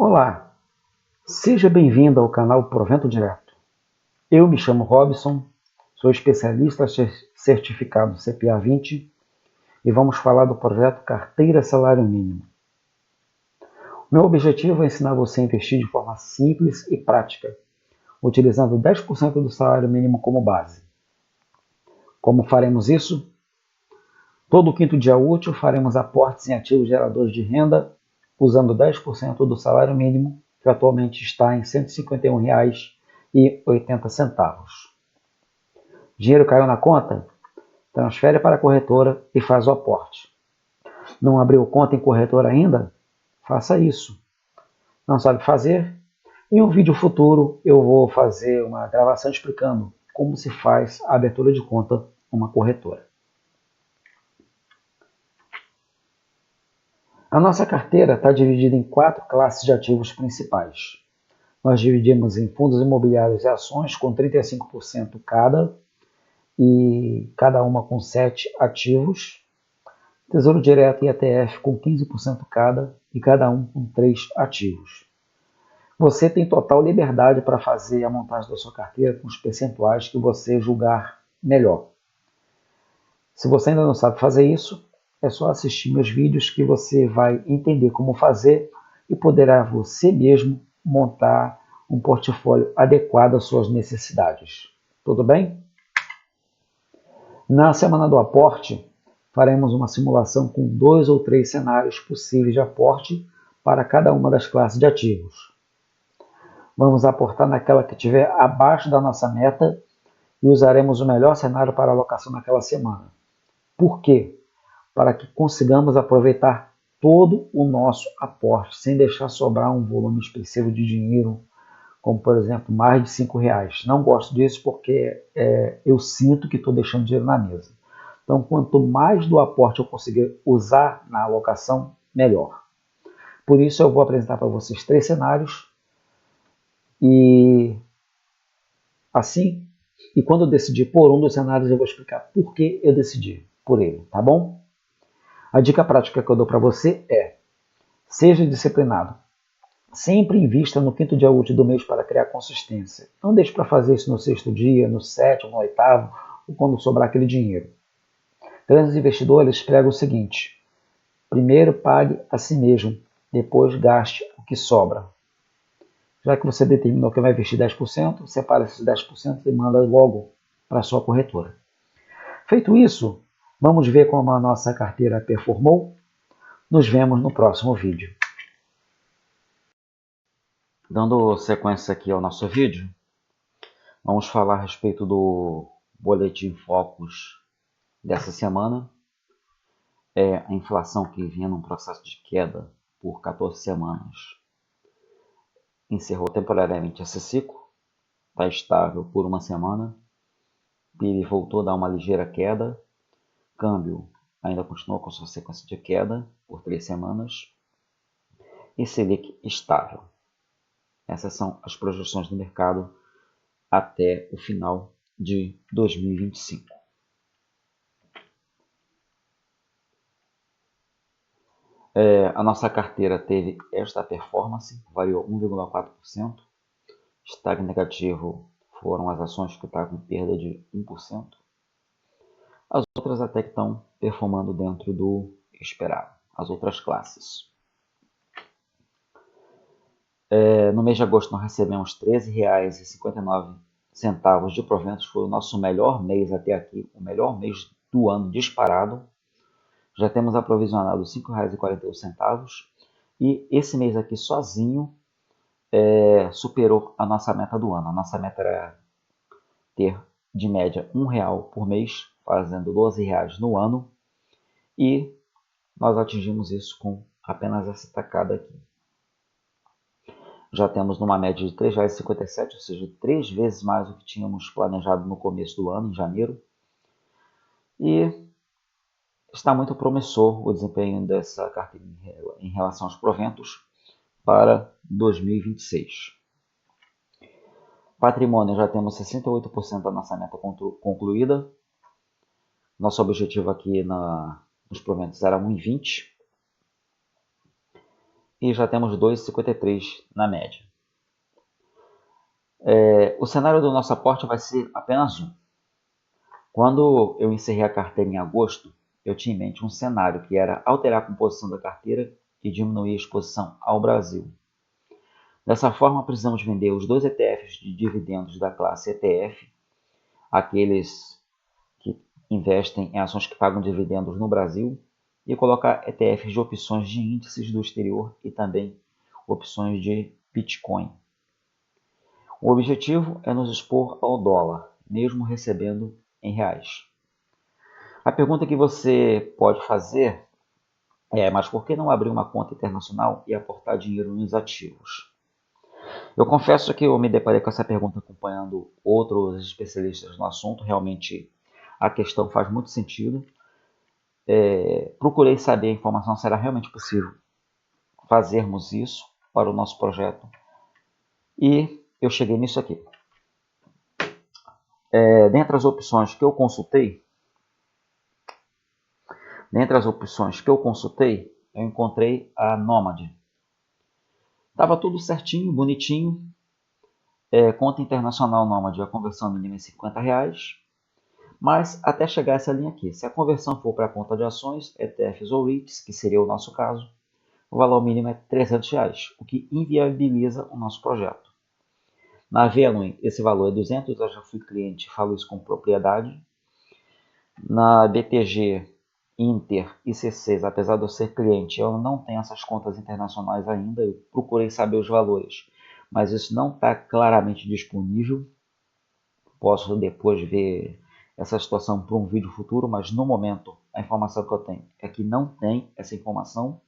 Olá, seja bem-vindo ao canal Provento Direto. Eu me chamo Robson, sou especialista certificado CPA 20 e vamos falar do projeto Carteira Salário Mínimo. Meu objetivo é ensinar você a investir de forma simples e prática, utilizando 10% do salário mínimo como base. Como faremos isso? Todo quinto dia útil faremos aportes em ativos geradores de renda, usando 10% do salário mínimo, que atualmente está em R$ 151,80. Dinheiro caiu na conta? Transfere para a corretora e faz o aporte. Não abriu conta em corretora ainda? Faça isso. Não sabe fazer? Em um vídeo futuro eu vou fazer uma gravação explicando como se faz a abertura de conta numa corretora. A nossa carteira está dividida em 4 classes de ativos principais. Nós dividimos em fundos imobiliários e ações com 35% cada, e cada uma com 7 ativos. Tesouro Direto e ETF com 15% cada, e cada um com 3 ativos. Você tem total liberdade para fazer a montagem da sua carteira com os percentuais que você julgar melhor. Se você ainda não sabe fazer isso, é só assistir meus vídeos que você vai entender como fazer e poderá você mesmo montar um portfólio adequado às suas necessidades. Tudo bem? Na semana do aporte, faremos uma simulação com 2 ou 3 cenários possíveis de aporte para cada uma das classes de ativos. Vamos aportar naquela que estiver abaixo da nossa meta e usaremos o melhor cenário para alocação naquela semana. Por quê? Para que consigamos aproveitar todo o nosso aporte, sem deixar sobrar um volume expressivo de dinheiro, como por exemplo, mais de R$5. Não gosto disso porque eu sinto que estou deixando dinheiro na mesa. Então, quanto mais do aporte eu conseguir usar na alocação, melhor. Por isso, eu vou apresentar para vocês 3 cenários e assim, e quando eu decidir por um dos cenários, eu vou explicar por que eu decidi por ele, tá bom? A dica prática que eu dou para você é: seja disciplinado. Sempre invista no quinto dia útil do mês para criar consistência. Não deixe para fazer isso no sexto dia, no sétimo, no oitavo, ou quando sobrar aquele dinheiro. Grandes investidores pregam o seguinte: primeiro pague a si mesmo, depois gaste o que sobra. Já que você determinou que vai investir 10%, separe esses 10% e manda logo para a sua corretora. Feito isso, vamos ver como a nossa carteira performou? Nos vemos no próximo vídeo. Dando sequência aqui ao nosso vídeo, vamos falar a respeito do Boletim Focus dessa semana. A inflação que vinha num processo de queda por 14 semanas encerrou temporariamente esse ciclo, está estável por uma semana, PIB voltou a dar uma ligeira queda, câmbio ainda continuou com sua sequência de queda por 3 semanas e Selic estável. Essas são as projeções do mercado até o final de 2025. A nossa carteira teve esta performance, variou 1,4%. Destaque negativo foram as ações que estão com perda de 1%. As outras até que estão performando dentro do esperado, as outras classes. No mês de agosto nós recebemos R$ 13,59 de proventos, foi o nosso melhor mês até aqui, o melhor mês do ano disparado. Já temos aprovisionado R$ 5,41 e esse mês aqui sozinho superou a nossa meta do ano. A nossa meta era ter de média R$1 por mês, fazendo R$12 no ano, e nós atingimos isso com apenas essa tacada aqui. Já temos numa média de R$ 3,57, ou seja, 3 vezes mais do que tínhamos planejado no começo do ano, em janeiro. E está muito promissor o desempenho dessa carteira em relação aos proventos para 2026. Patrimônio, já temos 68% da nossa meta concluída. Nosso objetivo aqui nos proventos era 1,20. e já temos 2,53 na média. O cenário do nosso aporte vai ser apenas um. Quando eu encerrei a carteira em agosto, eu tinha em mente um cenário que era alterar a composição da carteira e diminuir a exposição ao Brasil. Dessa forma, precisamos vender os dois ETFs de dividendos da classe ETF, aqueles que investem em ações que pagam dividendos no Brasil, e colocar ETFs de opções de índices do exterior e também opções de Bitcoin. O objetivo é nos expor ao dólar, mesmo recebendo em reais. A pergunta que você pode fazer é: mas por que não abrir uma conta internacional e aportar dinheiro nos ativos? Eu confesso que eu me deparei com essa pergunta acompanhando outros especialistas no assunto. Realmente a questão faz muito sentido. Procurei saber a informação se era realmente possível fazermos isso para o nosso projeto e eu cheguei nisso aqui. Dentre as opções que eu consultei, eu encontrei a Nomad. Estava tudo certinho, bonitinho. Conta internacional Nomad, a conversão mínima é R$50. Mas até chegar essa linha aqui, se a conversão for para a conta de ações, ETFs ou REITs, que seria o nosso caso, o valor mínimo é R$300, o que inviabiliza o nosso projeto. Na Venue, esse valor é 200, eu já fui cliente e falo isso com propriedade. Na BTG, Inter e C6, apesar de eu ser cliente, eu não tenho essas contas internacionais ainda, eu procurei saber os valores, mas isso não está claramente disponível. Posso depois ver essa situação para um vídeo futuro, mas no momento a informação que eu tenho é que não tem essa informação,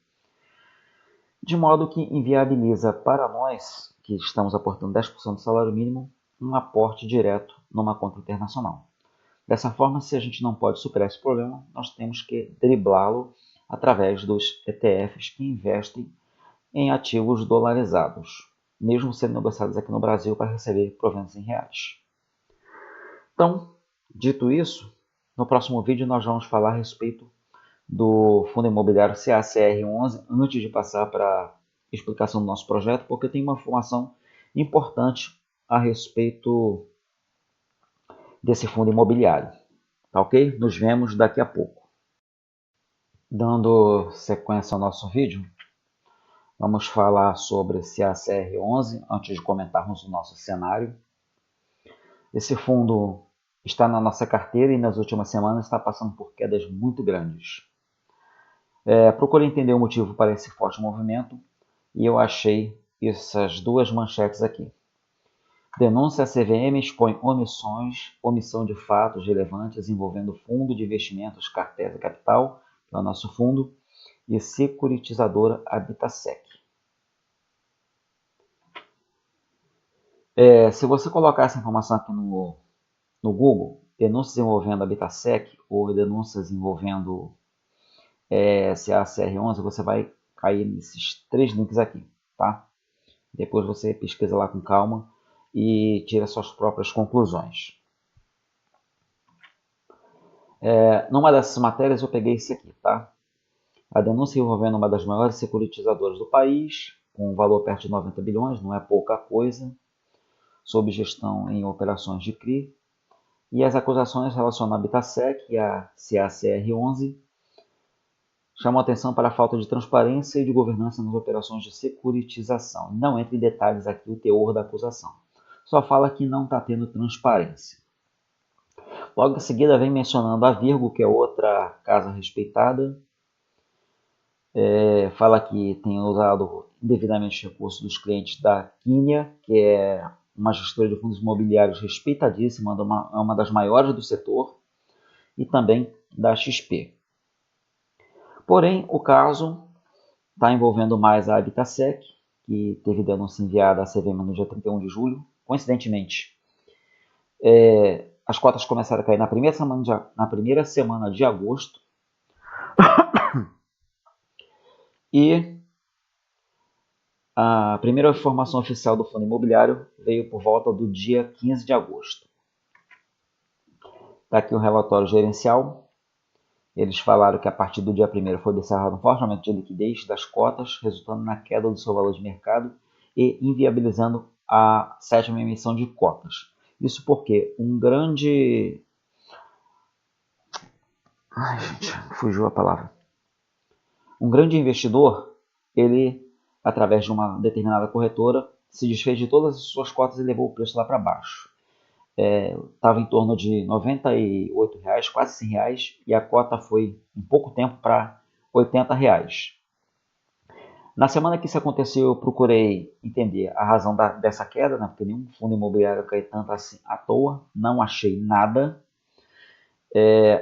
de modo que inviabiliza para nós, que estamos aportando 10% do salário mínimo, um aporte direto numa conta internacional. Dessa forma, se a gente não pode superar esse problema, nós temos que driblá-lo através dos ETFs que investem em ativos dolarizados, mesmo sendo negociados aqui no Brasil para receber proventos em reais. Então, dito isso, no próximo vídeo nós vamos falar a respeito do fundo imobiliário CACR11, antes de passar para a explicação do nosso projeto, porque tem uma informação importante a respeito desse fundo imobiliário. Tá ok? Nos vemos daqui a pouco. Dando sequência ao nosso vídeo, vamos falar sobre CACR11 antes de comentarmos o nosso cenário. Esse fundo está na nossa carteira e nas últimas semanas está passando por quedas muito grandes. Procurei entender o motivo para esse forte movimento e eu achei essas duas manchetes aqui. Denúncia à CVM expõe omissão de fatos relevantes envolvendo fundo de investimentos Cartesa Capital, que é o nosso fundo, e securitizadora Habitasec. Se você colocar essa informação aqui no Google, denúncias envolvendo Habitasec ou denúncias envolvendo CACR11, você vai cair nesses 3 links aqui, tá? Depois você pesquisa lá com calma e tira suas próprias conclusões. Numa dessas matérias eu peguei esse aqui, tá? A denúncia envolvendo uma das maiores securitizadoras do país, com um valor perto de 90 bilhões, não é pouca coisa, sob gestão em operações de CRI, e as acusações relacionam a Habitasec e a CACR11 chamam atenção para a falta de transparência e de governança nas operações de securitização. Não entra em detalhes aqui o teor da acusação. Só fala que não está tendo transparência. Logo em seguida vem mencionando a Virgo, que é outra casa respeitada. Fala que tem usado indevidamente os recursos dos clientes da Quínia, que é uma gestora de fundos imobiliários respeitadíssima, é uma das maiores do setor, e também da XP. Porém, o caso está envolvendo mais a Habitasec, que teve denúncia enviada à CVM no dia 31 de julho. Coincidentemente, as cotas começaram a cair na primeira semana de agosto. E a primeira informação oficial do fundo imobiliário veio por volta do dia 15 de agosto. Está aqui o relatório gerencial. Eles falaram que a partir do dia 1º foi observado um forte aumento de liquidez das cotas, resultando na queda do seu valor de mercado e inviabilizando a 7ª emissão de cotas. Isso porque um grande... Ai, gente, fugiu a palavra. Um grande investidor, ele, através de uma determinada corretora, se desfez de todas as suas cotas e levou o preço lá para baixo. Estava em torno de R$ 98, quase R$100, e a cota foi em pouco tempo para R$ 80. Na semana que isso aconteceu, eu procurei entender a razão dessa queda, né? Porque nenhum fundo imobiliário cai tanto assim à toa, não achei nada.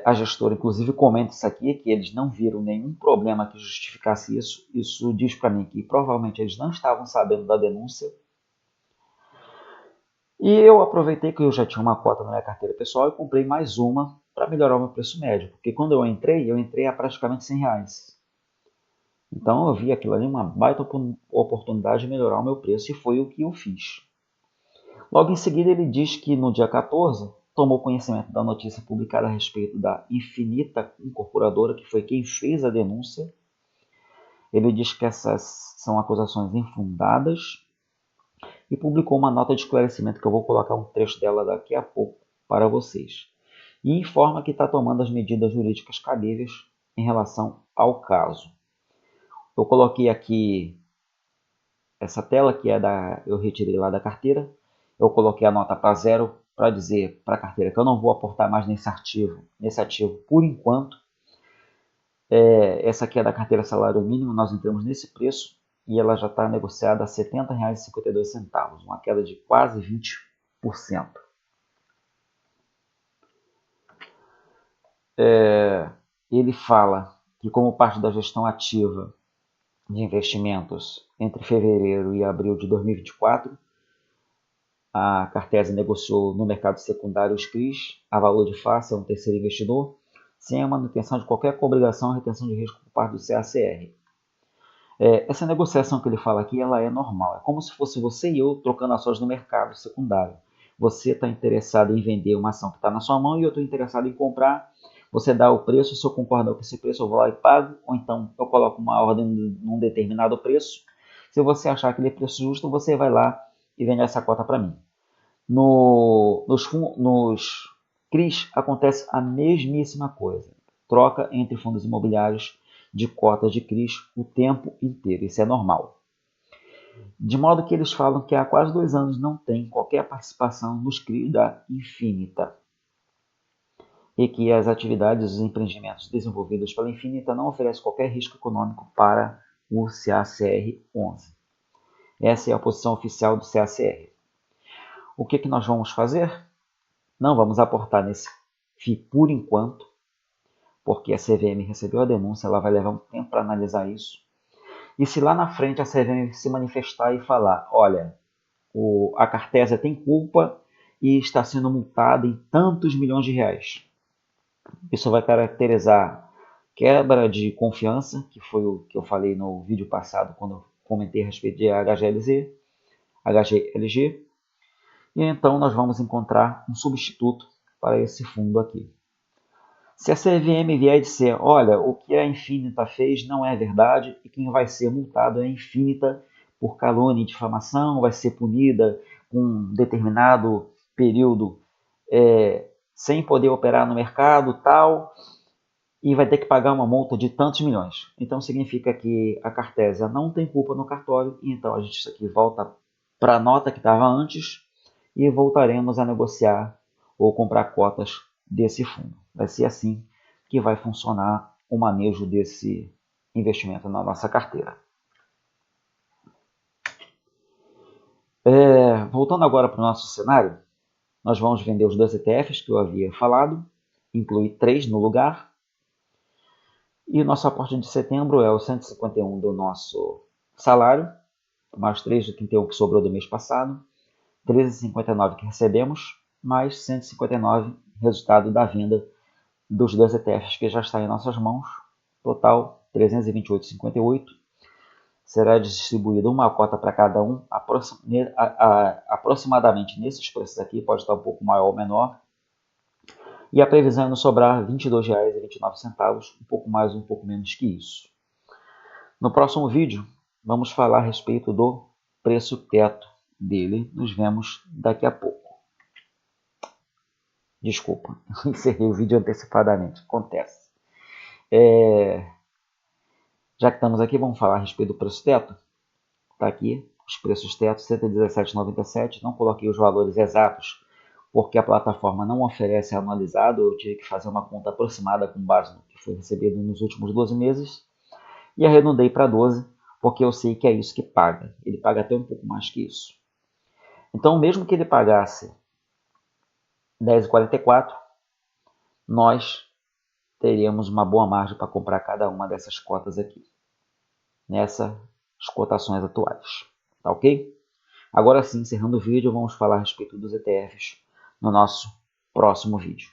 A gestora, inclusive, comenta isso aqui, que eles não viram nenhum problema que justificasse isso. Isso diz para mim que provavelmente eles não estavam sabendo da denúncia. E eu aproveitei que eu já tinha uma cota na minha carteira pessoal e comprei mais uma para melhorar o meu preço médio. Porque quando eu entrei a praticamente R$100. Então eu vi aquilo ali uma baita oportunidade de melhorar o meu preço e foi o que eu fiz. Logo em seguida ele diz que no dia 14 tomou conhecimento da notícia publicada a respeito da Infinita Incorporadora, que foi quem fez a denúncia. Ele diz que essas são acusações infundadas e publicou uma nota de esclarecimento que eu vou colocar um trecho dela daqui a pouco para vocês. E informa que está tomando as medidas jurídicas cabíveis em relação ao caso. Eu coloquei aqui essa tela que eu retirei lá da carteira. Eu coloquei a nota para 0 para dizer para a carteira que eu não vou aportar mais nesse ativo por enquanto. Essa aqui é da carteira salário mínimo, nós entramos nesse preço e ela já está negociada a R$ 70,52, uma queda de quase 20%. Ele fala que como parte da gestão ativa de investimentos entre fevereiro e abril de 2024, a Cartesi negociou no mercado secundário os CRIs a valor de face a um terceiro investidor, sem a manutenção de qualquer obrigação ou retenção de risco por parte do CACR. Essa negociação que ele fala aqui, ela é normal. É como se fosse você e eu trocando ações no mercado secundário. Você está interessado em vender uma ação que está na sua mão e eu estou interessado em comprar. Você dá o preço, se eu concordar com esse preço, eu vou lá e pago. Ou então eu coloco uma ordem num determinado preço. Se você achar aquele preço justo, você vai lá e vende essa cota para mim. Nos CRIs acontece a mesmíssima coisa. Troca entre fundos imobiliários de cotas de CRIs o tempo inteiro. Isso é normal. De modo que eles falam que há quase 2 anos não tem qualquer participação nos CRIs da Infinita. E que as atividades e os empreendimentos desenvolvidos pela Infinita não oferecem qualquer risco econômico para o CACR11. Essa é a posição oficial do CACR. O que nós vamos fazer? Não vamos aportar nesse FII por enquanto, porque a CVM recebeu a denúncia, ela vai levar um tempo para analisar isso. E se lá na frente a CVM se manifestar e falar, olha, a Cartesia tem culpa e está sendo multada em tantos milhões de reais. Isso vai caracterizar quebra de confiança, que foi o que eu falei no vídeo passado, quando eu comentei a respeito de HGLG, e então nós vamos encontrar um substituto para esse fundo aqui. Se a CVM vier e disser, olha, o que a Infinita fez não é verdade e quem vai ser multado é a Infinita por calúnia e difamação, vai ser punida com um determinado período sem poder operar no mercado tal, e vai ter que pagar uma multa de tantos milhões. Então significa que a Cartesia não tem culpa no cartório, e então a gente isso aqui volta para a nota que estava antes e voltaremos a negociar ou comprar cotas desse fundo. Vai ser assim que vai funcionar o manejo desse investimento na nossa carteira. Voltando agora para o nosso cenário, nós vamos vender os 2 ETFs que eu havia falado, incluir 3 no lugar, e o nosso aporte de setembro é o 151 do nosso salário, mais 3 do 31 que sobrou do mês passado, 13,59 que recebemos, mais 159 resultado da venda dos 2 ETFs que já está em nossas mãos, total 328,58. Será distribuída uma cota para cada um, aproximadamente nesses preços aqui, pode estar um pouco maior ou menor. E a previsão é nos sobrar R$ 22,29, um pouco mais ou um pouco menos que isso. No próximo vídeo, vamos falar a respeito do preço teto dele. Nos vemos daqui a pouco. Desculpa, encerrei o vídeo antecipadamente, acontece. Já que estamos aqui, vamos falar a respeito do preço teto. Está aqui, os preços teto, R$ 117,97. Não coloquei os valores exatos, porque a plataforma não oferece anualizado. Eu tive que fazer uma conta aproximada com base no que foi recebido nos últimos 12 meses. E arredondei para 12, porque eu sei que é isso que paga. Ele paga até um pouco mais que isso. Então, mesmo que ele pagasse R$ 10,44, nós teríamos uma boa margem para comprar cada uma dessas cotas aqui, nessas cotações atuais. Tá ok? Agora sim, encerrando o vídeo, vamos falar a respeito dos ETFs no nosso próximo vídeo.